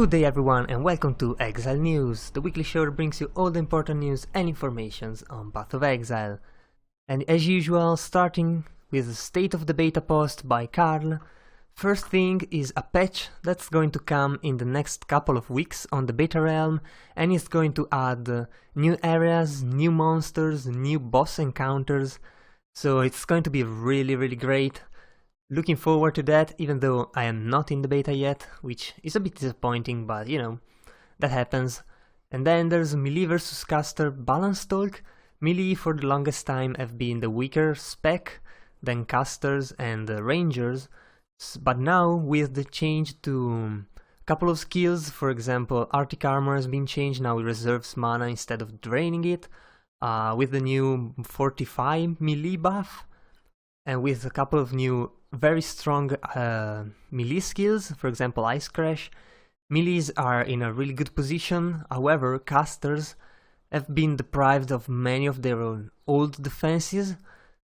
Good day everyone and welcome to Exile News, the weekly show that brings you all the important news and informations on Path of Exile. And as usual, starting with the state of the beta post by Carl. First thing is a patch that's going to come in the next couple of weeks on the beta realm, and it's going to add new areas, new monsters, new boss encounters, so it's going to be really great. Looking forward to that, even though I am not in the beta yet, which is a bit disappointing, but you know, that happens. And then there's melee vs caster balance talk. Melee for the longest time have been the weaker spec than casters and rangers, but now with the change to a couple of skills, for example, Arctic Armor has been changed, now it reserves mana instead of draining it, with the new 45 melee buff, and with a couple of new very strong melee skills, for example Ice Crash. Melees are in a really good position, however casters have been deprived of many of their own old defenses,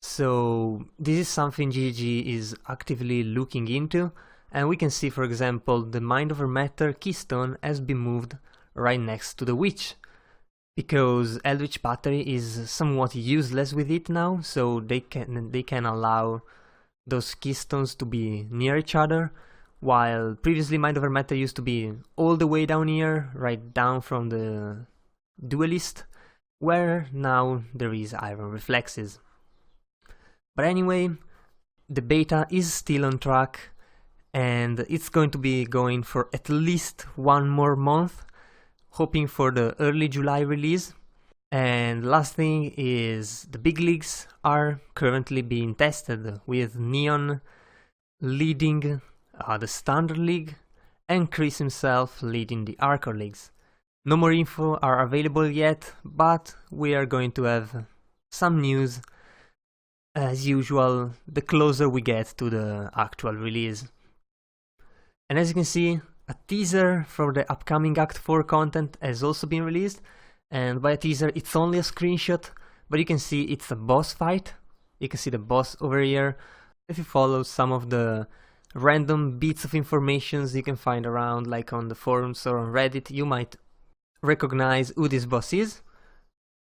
so this is something GG is actively looking into, and we can see, for example, the Mind Over Matter keystone has been moved right next to the Witch, because Eldritch Battery is somewhat useless with it now, so they can allow those keystones to be near each other, while previously Mind Over Matter used to be all the way down here, right down from the Duelist, where now there is Iron Reflexes. But anyway, the beta is still on track, and it's going to be going for at least one more month, hoping for the early July release. And last thing is, the big leagues are currently being tested, with Neon leading the Standard League and Chris himself leading the Arcor Leagues. No more info are available yet, but we are going to have some news as usual the closer we get to the actual release. And as you can see, a teaser for the upcoming Act 4 content has also been released. And by a teaser, it's only a screenshot, but you can see it's a boss fight. You can see the boss over here. If you follow some of the random bits of information you can find around, like on the forums or on Reddit, you might recognize who this boss is.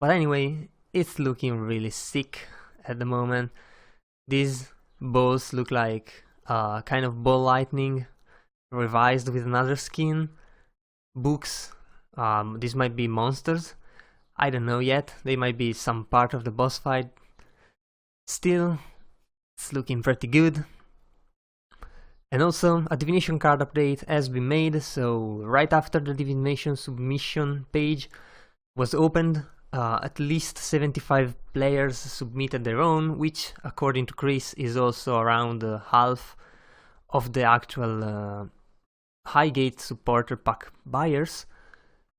But anyway, it's looking really sick at the moment. These balls look like kind of ball lightning revised with another skin. Books. These might be monsters, I don't know yet, they might be some part of the boss fight. Still, it's looking pretty good. And also, a Divination card update has been made, so right after the Divination submission page was opened, at least 75 players submitted their own, which according to Chris is also around half of the actual Highgate supporter pack buyers.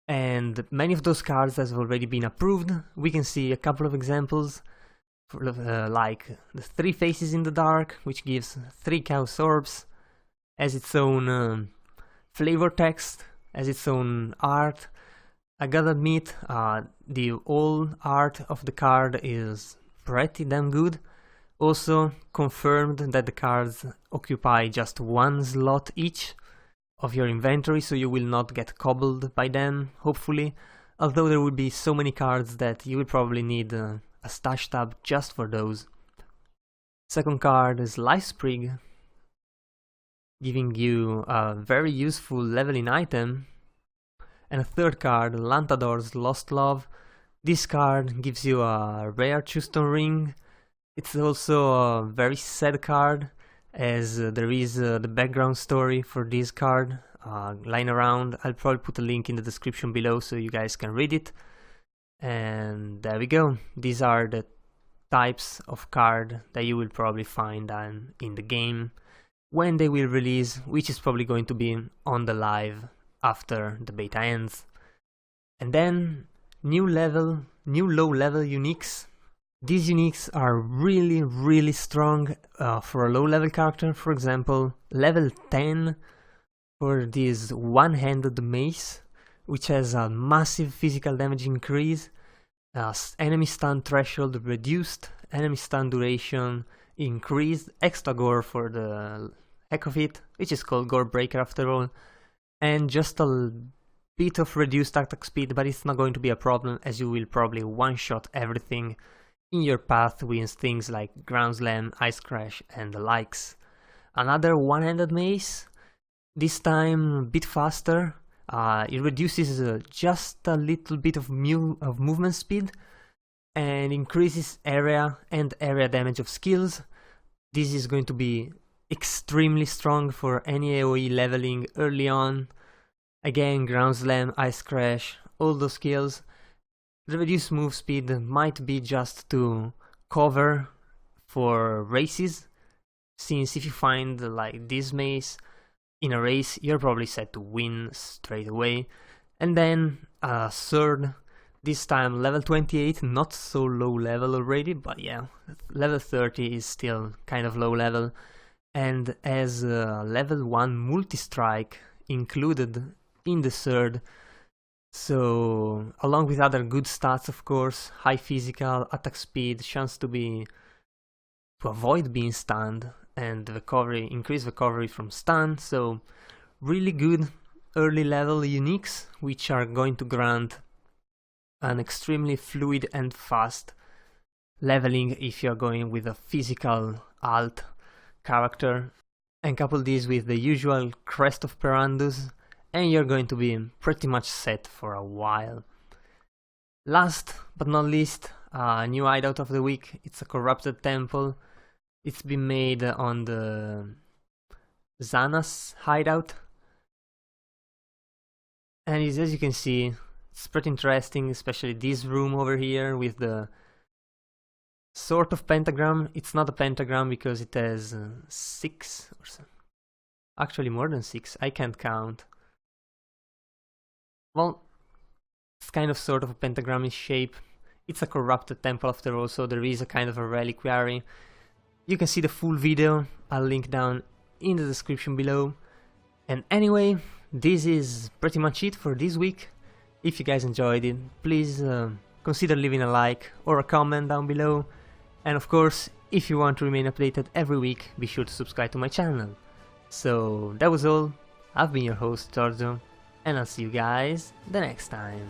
And many of those cards have already been approved. We can see a couple of examples, like the 3 Faces in the Dark, which gives 3 Chaos Orbs, has its own flavor text, has its own art. I gotta admit, the old art of the card is pretty damn good. Also confirmed that the cards occupy just 1 slot each of your inventory, so you will not get cobbled by them, hopefully, although there will be so many cards that you will probably need a stash tab just for those. Second card is Life Sprig, giving you a very useful leveling item. And a third card, Lantador's Lost Love. This card gives you a rare Chuston Ring. It's also a very sad card, as there is the background story for this card lying around. I'll probably put a link in the description below so you guys can read it. And there we go. These are the types of card that you will probably find in the game when they will release, which is probably going to be on the live after the beta ends. And then new low level uniques. These uniques are really strong for a low level character. For example, level 10 for this one-handed mace, which has a massive physical damage increase, enemy stun threshold reduced, enemy stun duration increased, extra gore for the heck of it, which is called Gore Breaker after all, and just a bit of reduced attack speed, but it's not going to be a problem as you will probably one-shot everything in your path with things like Ground Slam, Ice Crash and the likes. Another one-handed mace, this time a bit faster. It reduces just a little bit of movement speed and increases area and area damage of skills. This is going to be extremely strong for any AoE leveling early on. Again, Ground Slam, Ice Crash, all those skills. The reduced move speed might be just to cover for races, since if you find like this mace in a race, you're probably set to win straight away. And then a sword, this time level 28, not so low level already, but yeah, level 30 is still kind of low level, and as level 1 multi-strike included in the sword, so along with other good stats of course, high physical, attack speed, chance to avoid being stunned, and recovery, increased recovery from stun, so really good early level uniques, which are going to grant an extremely fluid and fast leveling if you're going with a physical alt character, and couple these with the usual Crest of Perandus, and you're going to be pretty much set for a while. Last but not least, new hideout of the week. It's a Corrupted Temple. It's been made on the Xana's hideout, and as you can see, it's pretty interesting, especially this room over here with the sort of pentagram. It's not a pentagram because it has 6 or so. Actually more than 6, I can't count. Well, it's kind of sort of a pentagram in shape. It's a corrupted temple after all, so there is a kind of a reliquary. You can see the full video, I'll link down in the description below. And anyway, this is pretty much it for this week. If you guys enjoyed it, please consider leaving a like or a comment down below. And of course, if you want to remain updated every week, be sure to subscribe to my channel. So that was all, I've been your host Giorgio, and I'll see you guys the next time.